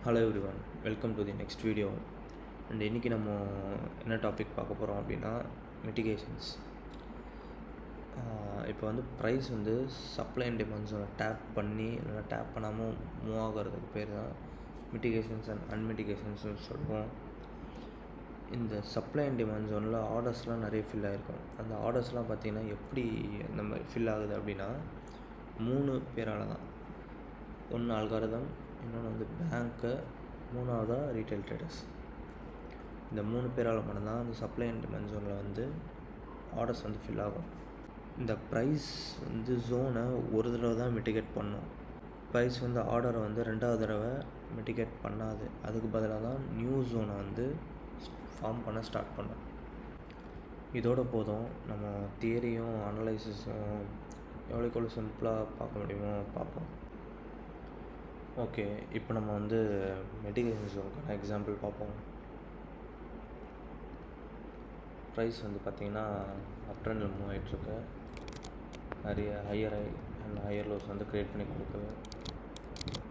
Hello everyone, welcome to the next video. And இன்றைக்கி நம்ம என்ன டாபிக் பார்க்க போகிறோம் அப்படின்னா மிட்டிகேஷன்ஸ். இப்போ வந்து ப்ரைஸ் வந்து சப்ளை அண்ட் டிமாண்ட் ஜோனை டேப் பண்ணி இல்லைனா டேப் பண்ணாமல் மூவ் ஆகிறதுக்கு பேர் தான் மிட்டிகேஷன்ஸ் அண்ட் அன்மிட்டிகேஷன்ஸ்னு சொல்லுவோம். இந்த சப்ளை அண்ட் டிமாண்ட் ஜோனில் ஆர்டர்ஸ்லாம் நிறைய ஃபில் ஆகிருக்கும். அந்த ஆர்டர்ஸ்லாம் பார்த்திங்கன்னா எப்படி அந்த மாதிரி ஃபில் ஆகுது அப்படின்னா 3 பேரால் தான். ஒன்று அல்காரிதம், இன்னொன்று வந்து பேங்க்கு, மூணாவதாக ரீட்டைல் ட்ரேடர்ஸ். இந்த 3 பேரால் மட்டும்தான் அந்த சப்ளை அண்ட் டிமாண்ட் ஜோனில் வந்து ஆர்டர்ஸ் வந்து ஃபில் ஆகும். இந்த ப்ரைஸ் வந்து ஜோனை ஒரு தடவை தான் மிட்டிகேட் பண்ணும். ப்ரைஸ் வந்து ஆர்டரை வந்து 2வது தடவை மிட்டிகேட் பண்ணாது. அதுக்கு பதிலாக தான் நியூ ஜோனை வந்து ஃபார்ம் பண்ண ஸ்டார்ட் பண்ணும். இதோட போதும், நம்ம தியரியும் அனலைசிஸும் எவ்வளோக்கு சிம்பிளாக பார்க்க முடியுமோ பார்ப்போம். ஓகே, இப்போ நம்ம வந்து மிட்டிகேஷன் ஜோனுக்கான எக்ஸாம்பிள் பார்ப்போம். ப்ரைஸ் வந்து பார்த்திங்கன்னா அப் ட்ரெண்டில் மூவ் ஆகிட்டுருக்கு. நிறைய higher high and higher lows வந்து க்ரியேட் பண்ணி கொடுக்குது.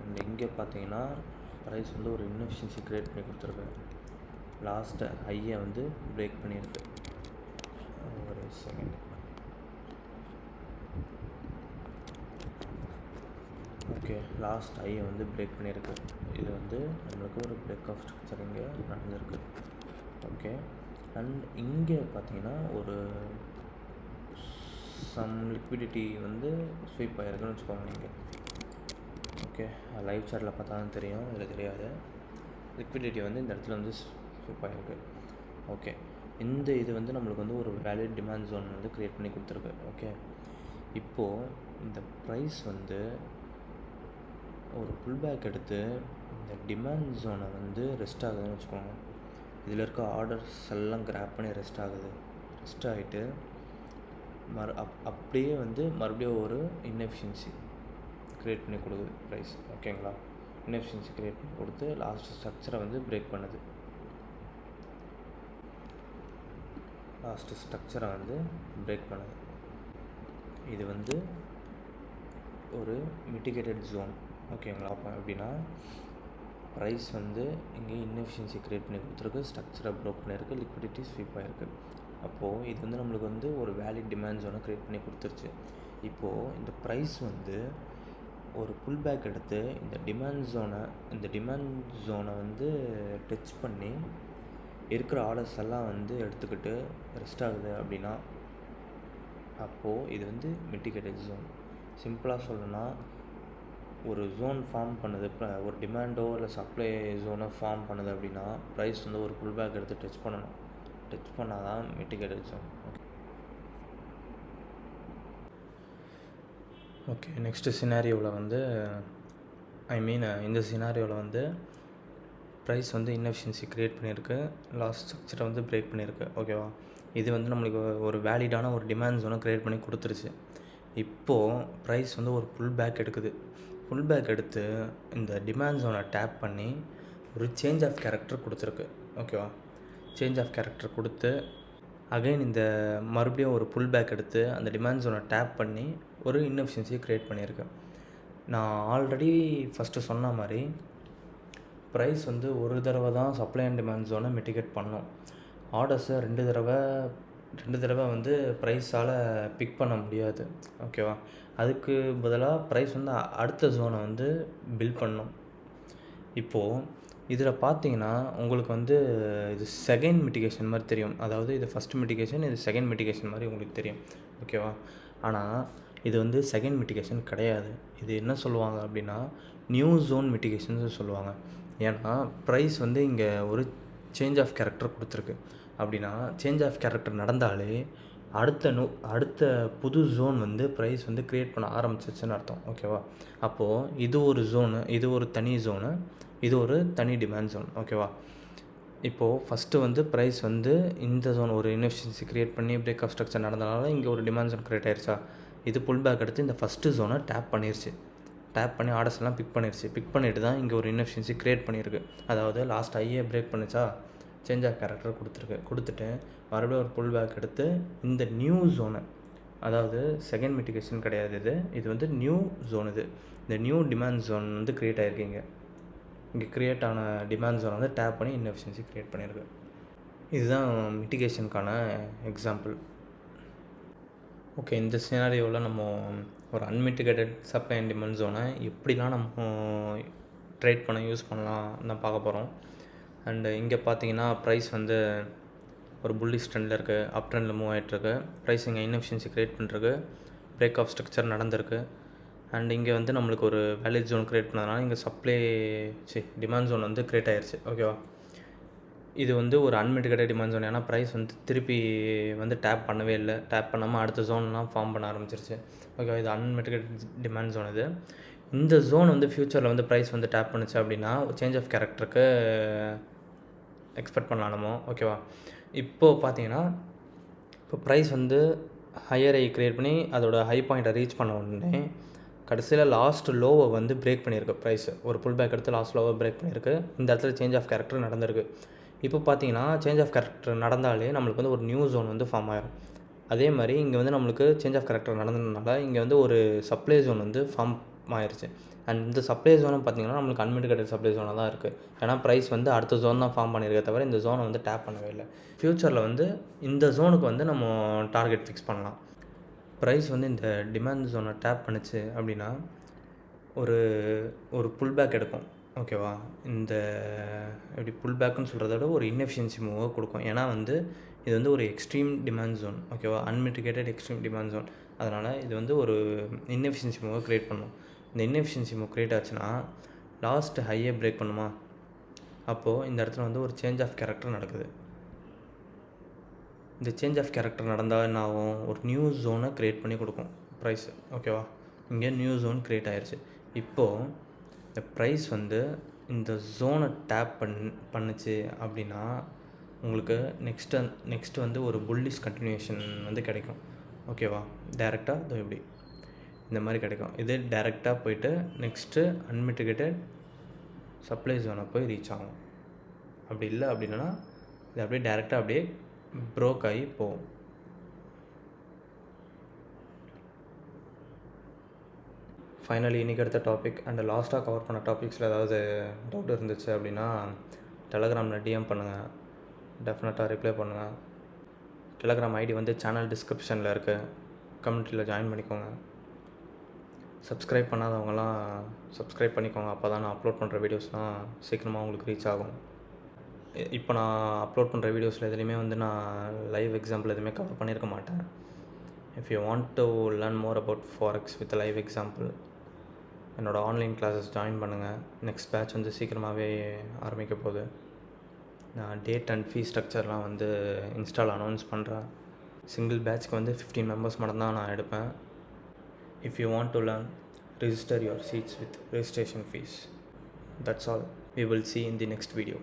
அண்ட் இங்கே பார்த்தீங்கன்னா ப்ரைஸ் வந்து ஒரு இன்எஃபிஷியன்சி க்ரியேட் பண்ணி கொடுத்துருக்கு. லாஸ்ட்டு ஹையை வந்து பிரேக் பண்ணியிருக்கு. ஒரு செகண்ட். ஓகே, லாஸ்ட் ஹையை வந்து பிரேக் பண்ணியிருக்கு. இது வந்து நம்மளுக்கு ஒரு பிரேக் ஆஃப் ஸ்ட்ரக்சர் இங்கே நடந்திருக்கு. ஓகே, அண்ட் இங்கே பார்த்தீங்கன்னா ஒரு சம் லிக்விடிட்டி வந்து ஸ்வீப் ஆகிருக்குன்னு வச்சுக்கோங்க. இங்கே ஓகே, லைவ் சார்ட்டில் பார்த்தா தான் தெரியும், இதில் தெரியாது. லிக்விடிட்டி வந்து இந்த இடத்துல வந்து ஸ்வீப் ஆகிருக்கு. ஓகே, இந்த இது வந்து நம்மளுக்கு வந்து ஒரு வேலிட் டிமாண்ட் ஜோன் வந்து க்ரியேட் பண்ணி கொடுத்துருக்கு. ஓகே, இப்போது இந்த ப்ரைஸ் வந்து ஒரு புல் பேக் எடுத்து இந்த டிமாண்ட் ஜோனை வந்து ரெஸ்ட் ஆகுதுன்னு வச்சுக்கோங்க. இதில் இருக்க ஆர்டர்ஸ் எல்லாம் கிராப் பண்ணி ரெஸ்ட் ஆகுது. ரெஸ்ட் ஆகிட்டு அப்படியே வந்து மறுபடியும் ஒரு இன்எஃபிஷியன்சி க்ரியேட் பண்ணி கொடுக்குது ப்ரைஸ். ஓகேங்களா, இன்எஃபிஷியன்சி க்ரியேட் பண்ணி கொடுத்து லாஸ்ட் ஸ்ட்ரக்சரை வந்து பிரேக் பண்ணுது. லாஸ்ட்டு ஸ்ட்ரக்சரை வந்து பிரேக் பண்ணுது. இது வந்து ஒரு மிட்டிகேட்டட் ஜோன். ஓகேங்களா, அப்போ எப்படின்னா ப்ரைஸ் வந்து இங்கே இன்எஃபிஷியன்சி க்ரியேட் பண்ணி கொடுத்துருக்கு, ஸ்ட்ரக்சரை ப்ரோக் பண்ணியிருக்கு, லிக்விடிட்டி ஸ்வீப் ஆகிருக்கு. அப்போது இது வந்து நம்மளுக்கு வந்து ஒரு வேலிட் டிமாண்ட் ஜோனை க்ரியேட் பண்ணி கொடுத்துருச்சு. இப்போது இந்த ப்ரைஸ் வந்து ஒரு புல் பேக் எடுத்து இந்த டிமாண்ட் ஜோனை வந்து டச் பண்ணி இருக்கிற ஆர்டர்ஸ் எல்லாம் வந்து எடுத்துக்கிட்டு ரெஸ்ட் ஆகுது அப்படின்னா அப்போது இது வந்து மிட்டிகேட்டட் ஜோன். சிம்பிளாக சொல்லணும்னா, ஒரு ஜோன் ஃபார்ம் பண்ணுது, இப்போ ஒரு டிமாண்டோ இல்லை சப்ளை ஜோனோ ஃபார்ம் பண்ணுது அப்படின்னா ப்ரைஸ் வந்து ஒரு புல் பேக் எடுத்து டச் பண்ணணும். டச் பண்ணால் தான் மிட்டிகேட்டட் ஜோன். ஓகே, நெக்ஸ்ட்டு சினாரியோவில் வந்து இந்த சினாரியோவில் வந்து ப்ரைஸ் வந்து இன்எஃபிஷியன்சி க்ரியேட் பண்ணியிருக்கு, லாஸ்ட் ஸ்ட்ரக்சரை வந்து பிரேக் பண்ணியிருக்கு. ஓகேவா, இது வந்து நம்மளுக்கு ஒரு வேலிடான ஒரு டிமாண்ட் ஜோனை க்ரியேட் பண்ணி கொடுத்துருச்சு. இப்போது ப்ரைஸ் வந்து ஒரு புல் பேக் எடுக்குது. புல் பேக் எடுத்து இந்த டிமாண்ட் ஜோனை டேப் பண்ணி ஒரு சேஞ்ச் ஆஃப் கேரக்டர் கொடுத்துருக்கு. ஓகேவா, சேஞ்ச் ஆஃப் கேரக்டர் கொடுத்து அகைன் இந்த மறுபடியும் ஒரு புல் பேக் எடுத்து அந்த டிமாண்ட் ஜோனை டேப் பண்ணி ஒரு இன்எஃபிஷியன்சியை க்ரியேட் பண்ணியிருக்கு. நான் ஆல்ரெடி ஃபஸ்ட்டு சொன்ன மாதிரி ப்ரைஸ் வந்து ஒரு தடவை தான் சப்ளை அண்ட் டிமாண்ட் ஜோனை மிட்டிகேட் பண்ணோம். ஆர்டர்ஸை ரெண்டு தடவை வந்து ப்ரைஸால் பிக் பண்ண முடியாது. ஓகேவா, அதுக்கு பதிலாக ப்ரைஸ் வந்து அடுத்த ஜோனை வந்து பில்ட் பண்ணோம். இப்போது இதில் பார்த்தீங்கன்னா உங்களுக்கு வந்து இது செகண்ட் மிட்டிகேஷன் மாதிரி தெரியும். அதாவது இது ஃபஸ்ட் மிட்டிகேஷன், இது செகண்ட் மிட்டிகேஷன் மாதிரி உங்களுக்கு தெரியும். ஓகேவா, ஆனால் இது வந்து செகண்ட் மிட்டிகேஷன் கிடையாது. இது என்ன சொல்லுவாங்க அப்படின்னா நியூ ஜோன் மிட்டிகேஷன் சொல்லுவாங்க. ஏன்னா ப்ரைஸ் வந்து இங்கே ஒரு சேஞ்ச் ஆஃப் கேரக்டர் கொடுத்துருக்கு. அப்படின்னா சேஞ்ச் ஆஃப் கேரக்டர் நடந்தாலே அடுத்த புது ஜோன் வந்து ப்ரைஸ் வந்து க்ரியேட் பண்ண ஆரம்பிச்சிச்சுன்னு அர்த்தம். ஓகேவா, அப்போது இது ஒரு ஜோனு, இது ஒரு தனி ஜோனு, இது ஒரு தனி டிமாண்ட் ஜோன். ஓகேவா, இப்போது ஃபஸ்ட்டு வந்து ப்ரைஸ் வந்து இந்த ஜோன் ஒரு இன்எஃபிஷியன்சி க்ரியேட் பண்ணி பிரேக் ஆஃப் ஸ்ட்ரக்சர் நடந்தனால இங்கே ஒரு டிமாண்ட் ஜோன் க்ரியேட் ஆயிடுச்சா. இது புல் பேக் எடுத்து இந்த ஃபஸ்ட்டு ஜோனை டேப் பண்ணிடுச்சு. டேப் பண்ணி ஆர்டர்ஸ் எல்லாம் பிக் பண்ணிவிட்டு தான் இங்கே ஒரு இன்எஃபிஷியன்சி க்ரியேட் பண்ணியிருக்கு. அதாவது லாஸ்ட் ஐயே பிரேக் பண்ணிச்சா, சேஞ்ச் ஆஃப் கேரக்டர் கொடுத்துட்டு மறுபடியும் ஒரு புல் பேக் எடுத்து இந்த நியூ ஜோனை, அதாவது செகண்ட் மிட்டிகேஷன் கிடையாது, இது வந்து நியூ ஜோன். இந்த நியூ டிமாண்ட் ஜோன் வந்து க்ரியேட் ஆகிருக்கீங்க. இங்கே க்ரியேட் ஆன டிமாண்ட் ஜோனை வந்து டேப் பண்ணி இன்எஃபிஷியன்சி க்ரியேட் பண்ணியிருக்கு. இதுதான் மிட்டிகேஷனுக்கான எக்ஸாம்பிள். ஓகே, இந்த சினாரியோவில் நம்ம ஒரு அன்மிட்டிகேட்டட் சப்ளை அண்ட் டிமாண்ட் ஜோனை எப்படிலாம் நம்ம ட்ரேட் பண்ண யூஸ் பண்ணலாம் தான் பார்க்க போகிறோம். அண்டு இங்கே பார்த்தீங்கன்னா ப்ரைஸ் வந்து ஒரு புல்லிஷ் ட்ரெண்டில் இருக்குது, அப் ட்ரெண்டில் மூவ் ஆகிட்டுருக்கு. ப்ரைஸ் இங்கே இன்எஃபிஷியன்சி க்ரியேட் பண்ணிருக்கு, பிரேக் ஆஃப் ஸ்ட்ரக்சர் நடந்திருக்கு. அண்ட் இங்கே வந்து நம்மளுக்கு ஒரு வேலிட் ஜோன் க்ரியேட் பண்ணதுனால இங்கே டிமாண்ட் ஜோன் வந்து க்ரியேட் ஆகிடுச்சு. ஓகேவா, இது வந்து ஒரு அன்மிட்டிகேட்டட் டிமாண்ட் ஜோன். ஏன்னா ப்ரைஸ் வந்து திருப்பி வந்து டேப் பண்ணவே இல்லை, டேப் பண்ணாமல் அடுத்த ஜோன்லாம் ஃபார்ம் பண்ண ஆரம்பிச்சிருச்சு. ஓகேவா, இது அன்மிட்டிகேட்டட் டிமாண்ட் ஜோன். இது இந்த ஜோன் வந்து ஃப்யூச்சரில் வந்து ப்ரைஸ் வந்து டேப் பண்ணுச்சு அப்படின்னா சேஞ்ச் ஆஃப் கேரக்டருக்கு எக்ஸ்பெக்ட் பண்ணலாம் நம்ம. ஓகேவா, இப்போது பார்த்தீங்கன்னா இப்போ ப்ரைஸ் வந்து ஹையர் ஐ க்ரியேட் பண்ணி அதோட ஹை பாயிண்ட்டை ரீச் பண்ண உடனே கடைசியில் லாஸ்ட் லோவை வந்து பிரேக் பண்ணியிருக்கு. ப்ரைஸ் ஒரு புல் பேக் எடுத்து லாஸ்ட் லோவை பிரேக் பண்ணியிருக்கு. இந்த இடத்துல சேஞ்ச் ஆஃப் கேரக்டர் நடந்திருக்கு. இப்போ பார்த்தீங்கன்னா சேஞ்ச் ஆஃப் கேரக்டர் நடந்தாலே நம்மளுக்கு வந்து ஒரு நியூ ஜோன் வந்து ஃபார்ம் ஆகிடும். அதே மாதிரி இங்கே வந்து நம்மளுக்கு சேஞ்ச் ஆஃப் கேரக்டர் நடந்ததுனால இங்கே வந்து ஒரு சப்ளை ஜோன் வந்து ஃபார்ம் ஆயிடுச்சு. அண்ட் இந்த சப்ளை ஜோனும் பார்த்திங்கன்னா நம்மளுக்கு அன்மிட்டிகேட்டட் சப்ளை ஜோனாக தான் இருக்குது. ஏன்னா ப்ரைஸ் வந்து அடுத்த ஜோன் தான் ஃபார்ம் பண்ணியிருக்க தவிர இந்த ஜோனை வந்து டேப் பண்ணவே இல்லை. ஃப்யூச்சரில் வந்து இந்த ஜோனுக்கு வந்து நம்ம டார்கெட் ஃபிக்ஸ் பண்ணலாம். ப்ரைஸ் வந்து இந்த டிமாண்ட் ஜோனை டேப் பண்ணிச்சு அப்படின்னா ஒரு ஒரு புல் பேக் எடுக்கும். ஓகேவா, இந்த எப்படி புல் பேக்குன்னு சொல்கிறத விட ஒரு இன்எஃபிஷியன்சி மூவாக கொடுக்கும். ஏன்னா வந்து இது வந்து ஒரு எக்ஸ்ட்ரீம் டிமாண்ட் ஜோன். ஓகேவா, அன்மிட்டிகேட்டட் எக்ஸ்ட்ரீம் டிமாண்ட் ஜோன். அதனால் இது வந்து ஒரு இன்எஃபிஷியன்சி மூவாக க்ரியேட் பண்ணும். இந்த இன்எஃபிஷியன்சி மூவ் க்ரியேட் ஆச்சுன்னா லாஸ்ட்டு ஹையே பிரேக் பண்ணுமா, அப்போது இந்த இடத்துல வந்து ஒரு சேஞ்ச் ஆஃப் கேரக்டர் நடக்குது. இந்த சேஞ்ச் ஆஃப் கேரக்டர் நடந்தால் என்ன ஆகும், ஒரு நியூ ஜோனை க்ரியேட் பண்ணி கொடுக்கும் ப்ரைஸ். ஓகேவா, இங்கே நியூ ஜோன் க்ரியேட் ஆயிடுச்சு. இப்போது இந்த ப்ரைஸ் வந்து இந்த ஜோனை டேப் பண்ணுச்சு அப்படின்னா உங்களுக்கு நெக்ஸ்ட்டு வந்து ஒரு புல்லிஷ் கண்டினியூஷன் வந்து கிடைக்கும். ஓகேவா, டேரெக்டாக இது எப்படி இந்த மாதிரி கிடைக்கும். இது டேரெக்டாக போயிட்டு நெக்ஸ்ட்டு அன்மிட்டிகேட்டட் சப்ளை ஜோனை போய் ரீச் ஆகும். அப்படி இல்லை அப்படின்னா இது அப்படியே டேரெக்டாக அப்படியே ப்ரோக் ஆகி போகும். ஃபைனலி இன்றைக்கி எடுத்த டாபிக் அண்ட் லாஸ்ட்டாக கவர் பண்ண டாபிக்ஸில் ஏதாவது டவுட் இருந்துச்சு அப்படின்னா டெலகிராமில் டிஎம் பண்ணுங்கள், டெஃபினட்டாக ரிப்ளை பண்ணுங்கள். டெலகிராம் ஐடி வந்து சேனல் டிஸ்கிரிப்ஷனில் இருக்குது, கம்யூனிட்டியில் ஜாயின் பண்ணிக்கோங்க. சப்ஸ்கிரைப் பண்ணாதவங்களாம் சப்ஸ்கிரைப் பண்ணிக்கோங்க, அப்போ தான் நான் அப்லோட் பண்ணுற வீடியோஸ்லாம் சீக்கிரமாக உங்களுக்கு ரீச் ஆகும். இப்போ நான் அப்லோட் பண்ணுற வீடியோஸில் எதுலேயுமே வந்து நான் லைவ் எக்ஸாம்பிள் எதுவுமே கவர் பண்ணியிருக்க மாட்டேன். If you want to learn more about forex with live example என்னோடய ஆன்லைன் கிளாஸஸ் ஜாயின் பண்ணுங்கள். நெக்ஸ்ட் பேட்ச் வந்து சீக்கிரமாகவே ஆரம்பிக்க போகுது. நான் டேட் அண்ட் ஃபீஸ் ஸ்ட்ரக்சர்லாம் வந்து இன்ஸ்டால் அனௌன்ஸ் பண்ணுறேன். சிங்கிள் பேட்ச்க்கு வந்து 15 மெம்பர்ஸ் மட்டும்தான் நான் எடுப்பேன். If you want to learn, register your seats with registration fees. That's all. We will see in the next video.